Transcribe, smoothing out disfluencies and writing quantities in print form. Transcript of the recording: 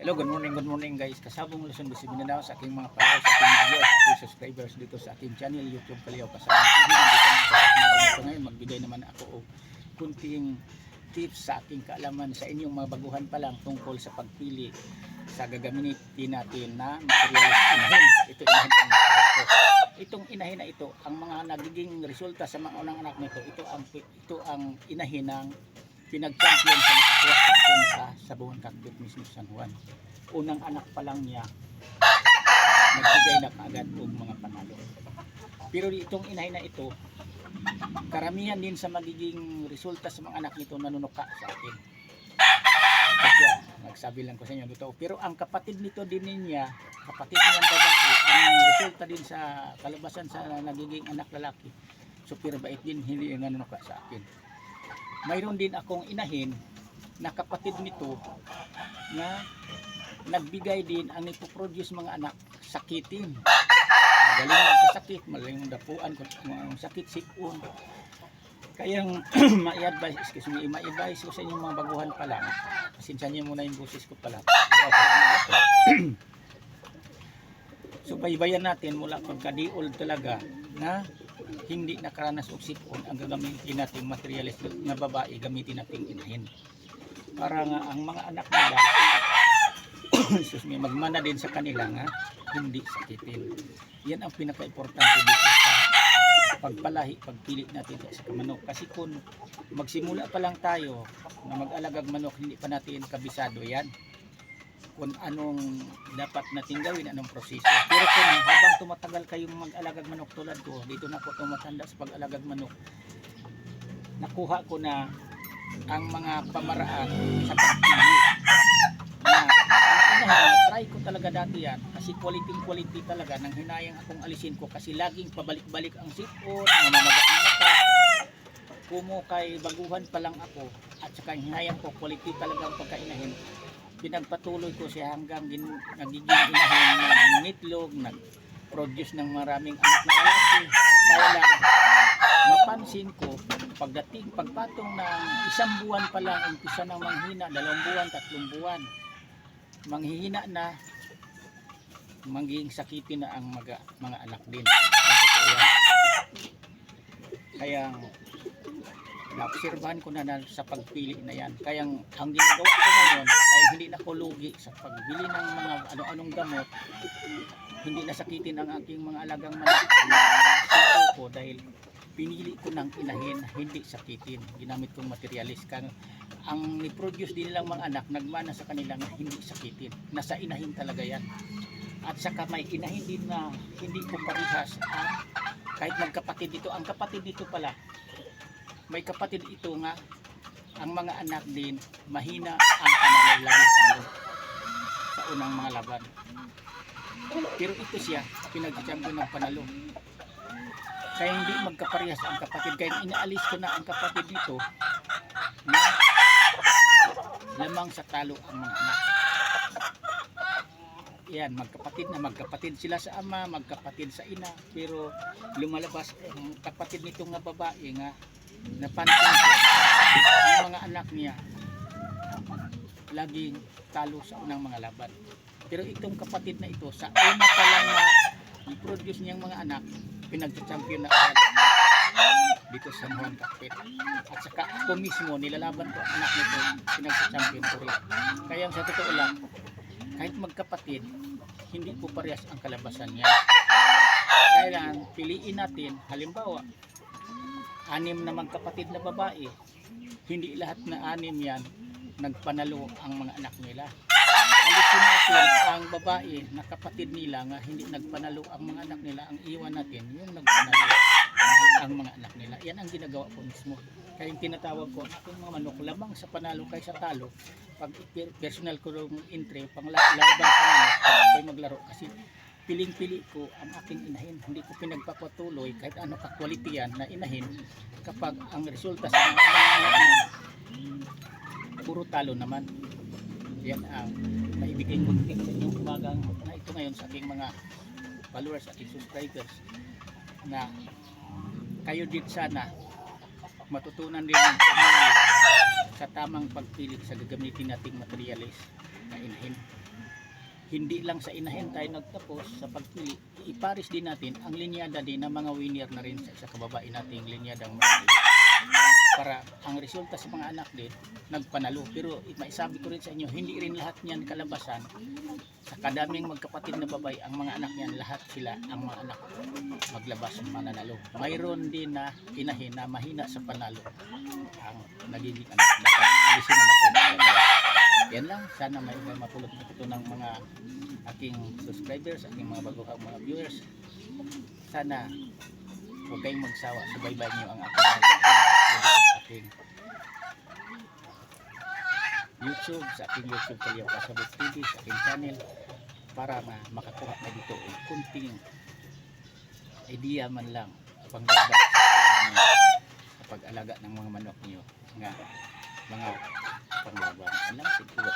Hello, good morning guys. Kasabong Luzon, Busy Mindanao sa aking mga followers, sa aking mga viewers, sa aking subscribers dito sa aking channel YouTube Kaliyaw Kasama TV. Nandito ngayon, magbigay naman ako o kunting tips sa aking kaalaman sa inyong mga baguhan pa lang tungkol sa pagpili sa gagamitin natin na materials inahin. Ito inahin ang ito. Itong inahin na ito, ang mga nagiging resulta sa mga unang anak nito, ito ang inahin ng pinag-champion sa nakakuha sa Sabuhan Cockpit mismo San Juan. Unang anak pa lang niya, nagbigay na kaagad og mga panalo. Pero itong inahin na ito, karamihan din sa magiging resulta sa mga anak nito nanunuka sa akin. Kasi nagsabi lang ko sa inyo dito. Pero ang kapatid nito din niya, kapatid niyang babae, ang resulta din sa kalabasan sa nagiging anak lalaki, super bait din, hindi nanunuka sa akin. Mayroon din akong inahin na kapatid nito na nagbigay din ang nipoproduce mga anak sakitin. Magaling magkasakit, magaling dapuan, sakit sikun. Kayang ma-advise ko sa inyong mga baguhan pa lang. Pasensya niyo muna yung boses ko pala. So baybayan natin mula pagka-di-old talaga na hindi nakaranas og sipon ang gagamitin nating materialis na babae, gamitin nating inahin para nga ang mga anak nila magmana din sa kanila nga hindi sakitin. Yan ang pinaka-importante dito sa pagpalahi, pagpili natin sa manok. Kasi kung magsimula pa lang tayo na mag-alagag manok, hindi pa natin kabisado yan kung anong dapat natin gawin, anong proseso. Pero kung habang tumatagal kayong mag-alagag manok tulad ko, dito na ako tumatanda sa pag-alagag manok, nakuha ko na ang mga pamaraan sa pagpili na try ko talaga dati yan kasi quality talaga nang hinayang akong alisin ko kasi laging pabalik-balik ang sipon, mamamaga ang mata, kay baguhan pa lang ako at saka hinayang ko quality talaga ang pagkainahin. Pinagpatuloy ko siya hanggang nagiging inahin ng ngitlog, nag-produce ng maraming anak na lalaki. Kaya lang mapansin ko pagpatong ng isang buwan pa lang, umpisa ng manghina, 2 buwan, 3 buwan, manghihina na, magiging sakitin na ang mga anak din. Kaya naobserbahan ko na sa pagpili na yan. Kaya ang ginagawa ko ngayon ay hindi na ko lugi sa pagbili ng mga ano-anong gamot, hindi nasakitin ang aking mga alagang manok ko dahil pinili ko ng inahin hindi sakitin. Ginamit kong materialis kang ang ni-produce din nilang mga anak nagmana sa kanila na hindi sakitin. Nasa inahin talaga yan. At saka may inahin din na hindi ko parihas at kahit magkapatid dito, ang kapatid dito pala may kapatid ito nga ang mga anak din mahina ang panalo lagi talo sa unang mga laban. Pero ito siya pinag-champion ng panalo. Kaya hindi magkaparehas ang kapatid. Kaya inaalis ko na ang kapatid dito na lamang sa talo ang mga anak. Yan, magkapatid sila sa ama, magkapatid sa ina, pero lumalabas ang kapatid nito nga babae nga napansin ko ang mga anak niya laging talo sa unang mga laban. Pero itong kapatid na ito sa una pa lang na i-produce niyang mga anak, pinag-champion na agad dito sa San Juan Cockpit. At saka ako mismo nilalaban ko ang anak nito, pinag-champion ko rin. Kaya sa totoo lang, kahit magkapatid, hindi po parehas ang kalabasan niya. Kailangan piliin natin, halimbawa 6 na magkapatid na babae, hindi lahat na 6 yan nagpanalo ang mga anak nila. Alisin natin ang babae na kapatid nila nga hindi nagpanalo ang mga anak nila, ang iwan natin yung nagpanalo ang mga anak nila. Yan ang ginagawa ko mismo. Kaya yung tinatawag ko aking mga manok lamang sa panalo kaysa talo. Pag personal ko yung entry pang laban sa manok, ako'y maglaro kasi piling-pili ko ang aking inahin. Hindi ko pinagpapatuloy kahit ano ka-quality yan na inahin kapag ang resulta sa mga inahin puro talo naman. Yan ang naibigay ko sa inyong umagang na ito ngayon sa aking mga followers, aking subscribers na kayo din sana matutunan din ng sa tamang pagpili sa gagamitin nating materialis na inahin. hindi lang sa inahin tayo nagtapos sa pagpili, iparis din natin ang linyada din ng mga winner na rin sa kababae nating linyadang mga para ang resulta sa mga anak din nagpanalo. Pero maisabi ko rin sa inyo, hindi rin lahat niyan kalabasan. Sa kadaming magkapatid na babae, ang mga anak niyan, lahat sila ang mga anak maglabas ng mananalo. Mayroon din na inahin na mahina sa panalo ang nagiging anak. Dapat alisin na natin. Yan lang, sana may mapulot na ito ng mga aking subscribers, aking mga baguhang mga viewers. Sana huwag kayong magsawa, subaybay nyo ang aking YouTube, sa aking YouTube Kalyaw Kasabot TV, sa aking channel, para makakuha na dito ang kunting idea man lang pangdagdag sa pag-alaga ng mga manok niyo nga mga panglaban. Alam, siguro.